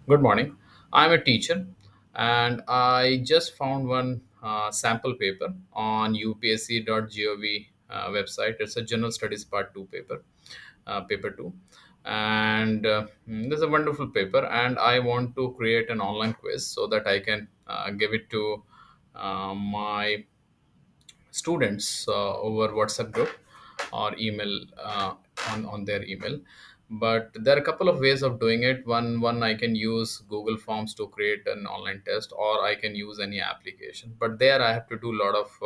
Good morning. I'm a teacher and I just found one sample paper on upsc.gov website. It's a General Studies Part 2 paper, paper 2. And this is a wonderful paper, and I want to create an online quiz so that I can give it to my students over WhatsApp group or email on their email. But there are a couple of ways of doing it. One I can use Google Forms to create an online test, or I can use any application. But there I have to do a lot of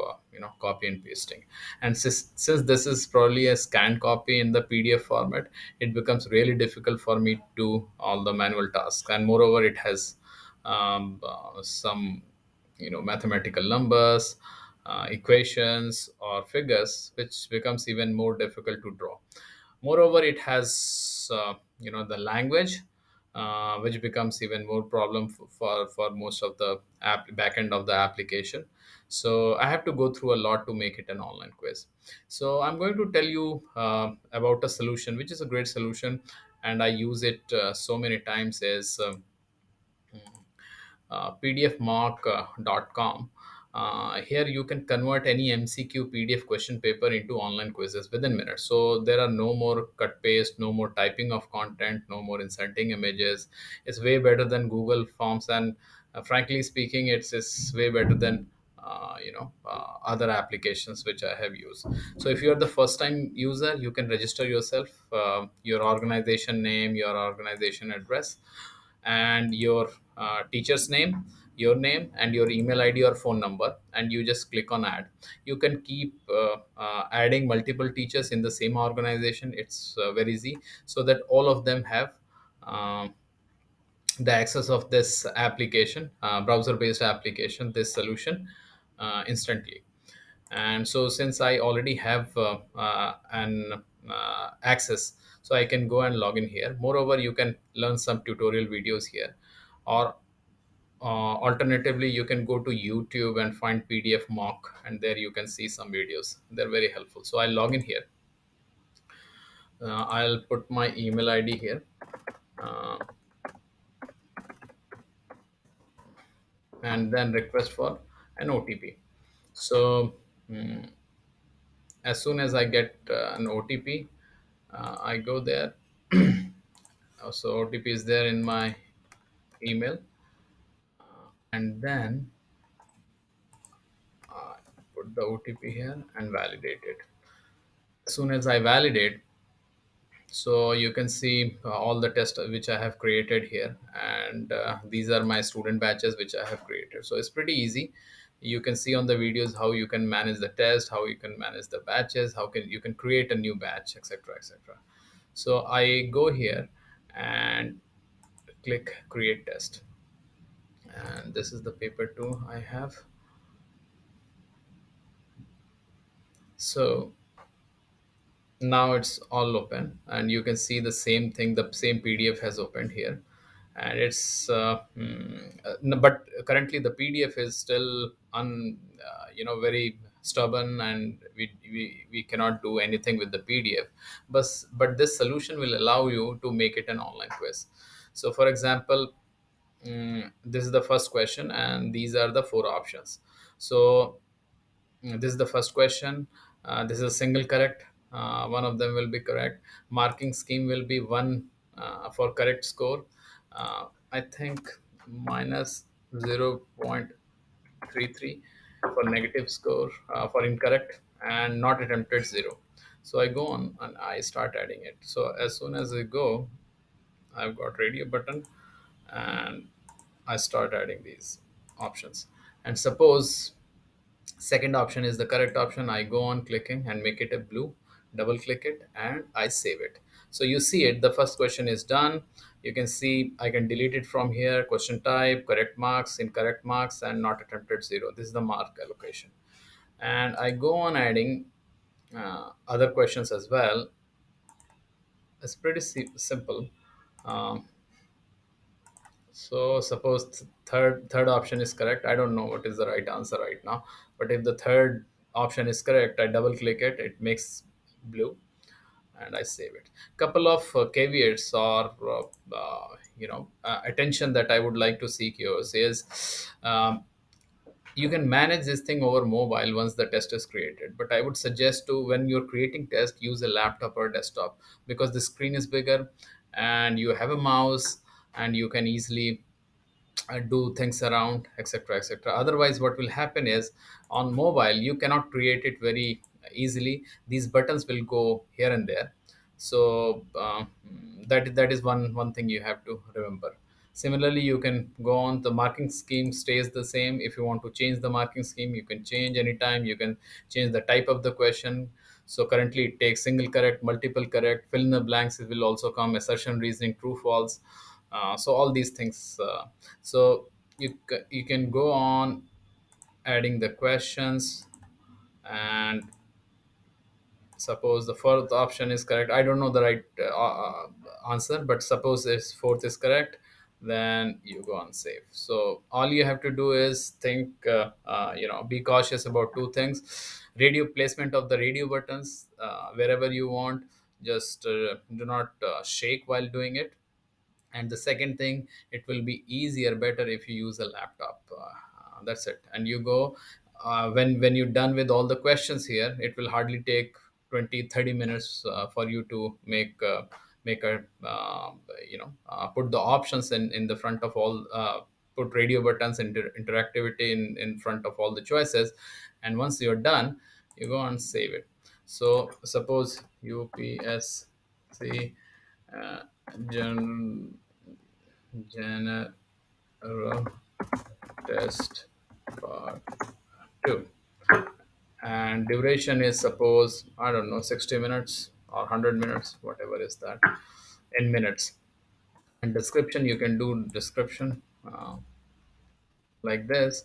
copy and pasting. And since this is probably a scanned copy in the PDF format, it becomes really difficult for me to do all the manual tasks. And moreover, it has some mathematical numbers, equations or figures, which becomes even more difficult to draw. Moreover, it has the language, which becomes even more problem for most of the back end of the application. So I have to go through a lot to make it an online quiz. So I'm going to tell you about a solution which is a great solution, and I use it so many times as pdfmark.com. Here you can convert any MCQ PDF question paper into online quizzes within minutes. So there are no more cut paste, no more typing of content, no more inserting images. It's way better than Google Forms, and frankly speaking, it's way better than other applications which I have used. So if you are the first time user, you can register yourself, your organization name, your organization address, and your teacher's name, your name, and your email ID or phone number, and you just click on add. You can keep adding multiple teachers in the same organization. It's very easy, so that all of them have um, the access of this application, browser based application, this solution, instantly. And so since I already have an access, so I can go and log in here. Moreover, you can learn some tutorial videos here, or alternatively you can go to YouTube and find PDF mock, and there you can see some videos. They're very helpful. So I log in here. I'll put my email ID here, uh, and then request for an OTP. So mm, as soon as I get an OTP, I go there. So OTP is there in my email, and then put the OTP here and validate it. As soon as I validate, so you can see all the tests which I have created here, and these are my student batches which I have created. So it's pretty easy. You can see on the videos how you can manage the test, how you can manage the batches, how can you can create a new batch, etc., etc. So I go here and click create test, and this is the paper 2 I have. So now it's all open, and you can see the same thing, the same PDF has opened here. And it's no, but currently the PDF is still very stubborn, and we cannot do anything with the PDF. But this solution will allow you to make it an online quiz. So for example, this is the first question, and these are the four options. So this is the first question. This is a single correct. One of them will be correct. Marking scheme will be one for correct score. I think minus 0.33 for negative score for incorrect, and not attempted 0. So I go on and I start adding it. So as soon as I go, I've got radio button, and I start adding these options. And suppose second option is the correct option, I go on clicking and make it a blue, double click it, and I save it. So you see it, the first question is done. You can see I can delete it from here. Question type, correct marks, incorrect marks, and not attempted 0. This is the mark allocation. And I go on adding other questions as well. It's pretty simple. um, So suppose third option is correct. I don't know what is the right answer right now, but if the third option is correct, I double click it. It makes blue. and I save it. Couple of caveats or attention that I would like to seek yours is, you can manage this thing over mobile once the test is created, but I would suggest to, when you're creating test, use a laptop or desktop, because the screen is bigger and you have a mouse and you can easily do things around, etc., etc. Otherwise, what will happen is, on mobile you cannot create it very easily. These buttons will go here and there. So that is one thing you have to remember. Similarly, you can go on, the marking scheme stays the same. If you want to change the marking scheme, you can change anytime. You can change the type of the question. So currently it takes single correct, multiple correct, fill in the blanks. It will also come assertion, reasoning, true, false. So all these things. So you can go on adding the questions, and suppose the fourth option is correct. I don't know the right answer, but suppose if fourth is correct, then you go on save. So all you have to do is think, be cautious about two things: radio placement of the radio buttons wherever you want. Just do not shake while doing it. And the second thing, it will be easier, better if you use a laptop. That's it. And you go, when you're done with all the questions here, it will hardly take 20-30 minutes for you to make a put the options in the front of all, put radio buttons and interactivity in front of all the choices. And once you're done, you go and save it. So suppose UPSC uh, Gen- General Test Part 2, and duration is, suppose, I don't know, 60 minutes or 100 minutes, whatever is that, in minutes. And description, you can do description like this,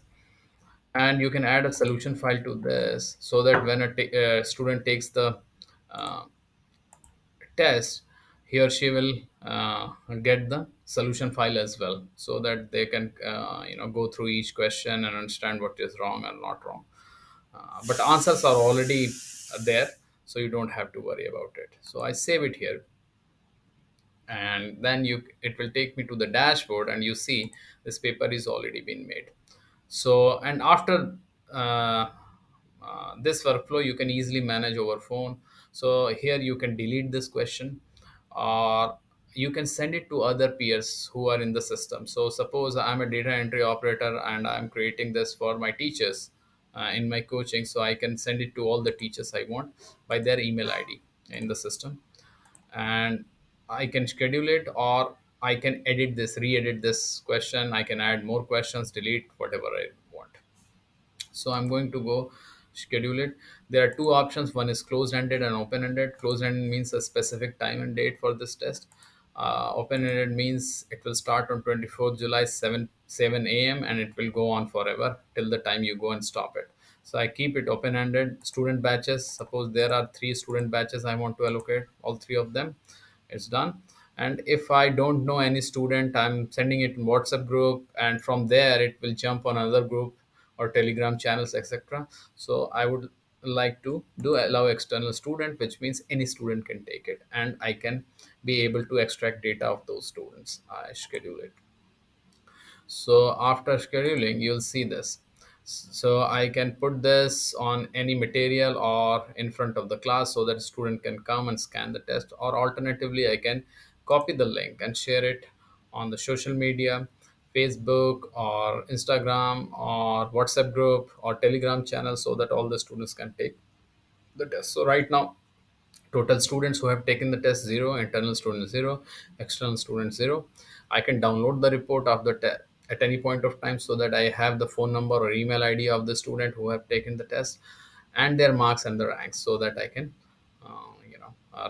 and you can add a solution file to this, so that when a student takes the uh, test, he or she will get the solution file as well, so that they can go through each question and understand what is wrong and not wrong. But answers are already there, so you don't have to worry about it. So I save it here, and then it will take me to the dashboard, and you see this paper is already been made. So, and after this workflow, you can easily manage over phone. So here you can delete this question, or you can send it to other peers who are in the system. So suppose I'm a data entry operator and I'm creating this for my teachers in my coaching, so I can send it to all the teachers I want by their email ID in the system. And I can schedule it, or I can edit this, re-edit this question. I can add more questions, delete whatever I want. So I'm going to go schedule it. There are two options: one is closed-ended and open-ended. Closed-ended means a specific time and date for this test. Open-ended means it will start on 24th July 7 a.m. and it will go on forever till the time you go and stop it. So I keep it open-ended. Student batches, suppose there are three student batches I want to allocate, all three of them. It's done. And if I don't know any student, I'm sending it in WhatsApp group, and from there it will jump on another group or Telegram channels, etc. So I would like to do allow external student, which means any student can take it, and I can be able to extract data of those students. I schedule it. So after scheduling, you'll see this. So I can put this on any material or in front of the class, so that a student can come and scan the test. Or alternatively, I can copy the link and share it on the social media, Facebook or Instagram or WhatsApp group or Telegram channel, so that all the students can take the test. So right now, total students who have taken the test, 0. Internal students, 0. External students, 0. I can download the report of the test at any point of time, so that I have the phone number or email ID of the student who have taken the test, and their marks and the ranks, so that I can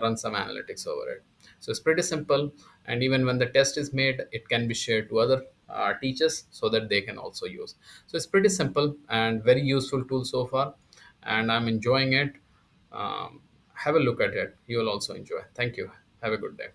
run some analytics over it. So it's pretty simple, and even when the test is made, it can be shared to other teachers, so that they can also use. So it's pretty simple and very useful tool so far, and I'm enjoying it. Have a look at it. You will also enjoy. Thank you. Have a good day.